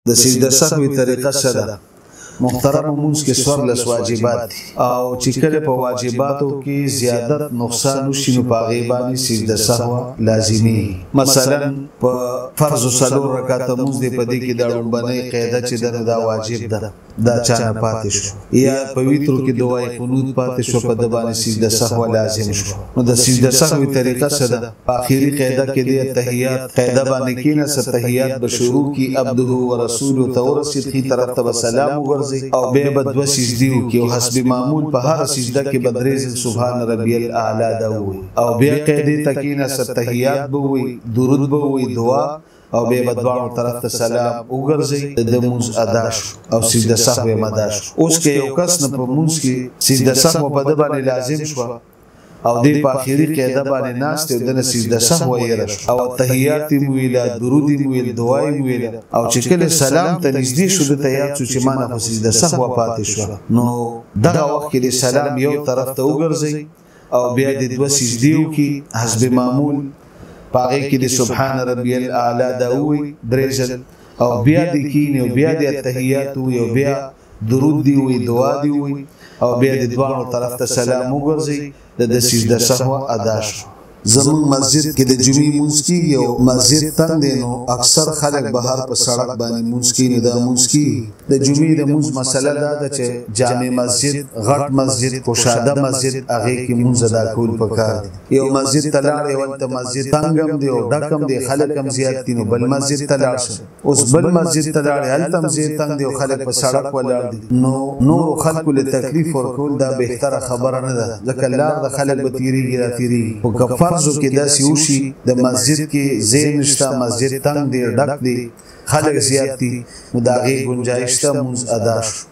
د سجده سهوی طریقه څه ده؟ محترم مونږ کې څوارلس واجبات دي او چې کله په واجباتو کې زیادت نقصان وشي نو په هغې باندې سجده سهو لازمي. مثلا په فرض څلور رکعاته مونځ دی، په دې کې د لومړنۍ قاعده چې ده دا واجب ده، دا چانه پاتې شو، یا په ویترو کې دعای قنوت پاتې شو، په ده باندې سجده سهو لازم شو. نو د سجده سهوی طریقه څه ده؟ په آخري قاعده کې دی تحیات قاعده باندې کېناست، تحیات به شروع کي عبده و رسوله ته ورسېد، ښي طرف ته به سلام وګرځي او بیا به دوه سجدې وکړي او حسب معمول په هره سجده کې به درې ځل سبحان ربي الاعلی دا ووایي او بیا قاعدې ته کېناست، تحیات به ووایي، درود به ووایي، دعا او بیا به دواړو طرف ته سلام وګرځي، د لمونځ ادا شو او سجده سهو یې ادا شو. اوس که یو کس نه په لمونځ کې سجده سهو په ده باندې لازم شوه او دی په آخري قاعده باندې ناست دی او دنه سجده سهو یې راشو او تحیات یې مو ویله، درود یې مو ویل، دعا یې مو ویله او چې کله سلام ته نږدې شو ده ته یاد شو چې ما نه خو سجده سهو پاتې شوه، نو دغه وخت کې د سلام یو طرف ته وګرځئ او بیا د دوه سجدې وکړي حسب معمول، په هغې کې د سبحان ربي الاعلی دا ووایي درې ځل او بیا دې کښېني او بیا د تحیات ووایي او بیا درود دی ووایي، دعا دی ووایي او بیا د دواړو طرف ته سلام وګرځئ، د سجده سهو ادا شو. زمونږ مسجد کې د جمعې لمونځ کېږي او مسجد تنګ دی نو اکثر خلک بهر په سړک باندې لمونځ کوي، نو دا لمونځ کېږي. د جمعې د لمونځ مسله دا ده چې جامع مسجد، غټ مسجد، کشاده مسجد، هغې کې لمونځ ادا کول پکار دي. یو مسجد ته لاړې هلته مسجد تنګ هم دی او ډک هم دی، خلک هم زیات دي، نو بل مسجد ته لاړ شه. اوس بل مسجد ته لاړې هلته هم ځای تنګ دی او خلک په سړک ولاړ دي، نو نورو خلکو له تکلیف ورکول دا بهتره خبره نه ده، ځکه لار د خلک به تېرېږي را تېرېږي. خو که فرضو کې داسې وشي د مسجد کې ځای نشته، مسجد تنګ دی، ډک دی، خلک زیات دي، نو د هغې ګنجایش ته لمونځ ادا شو.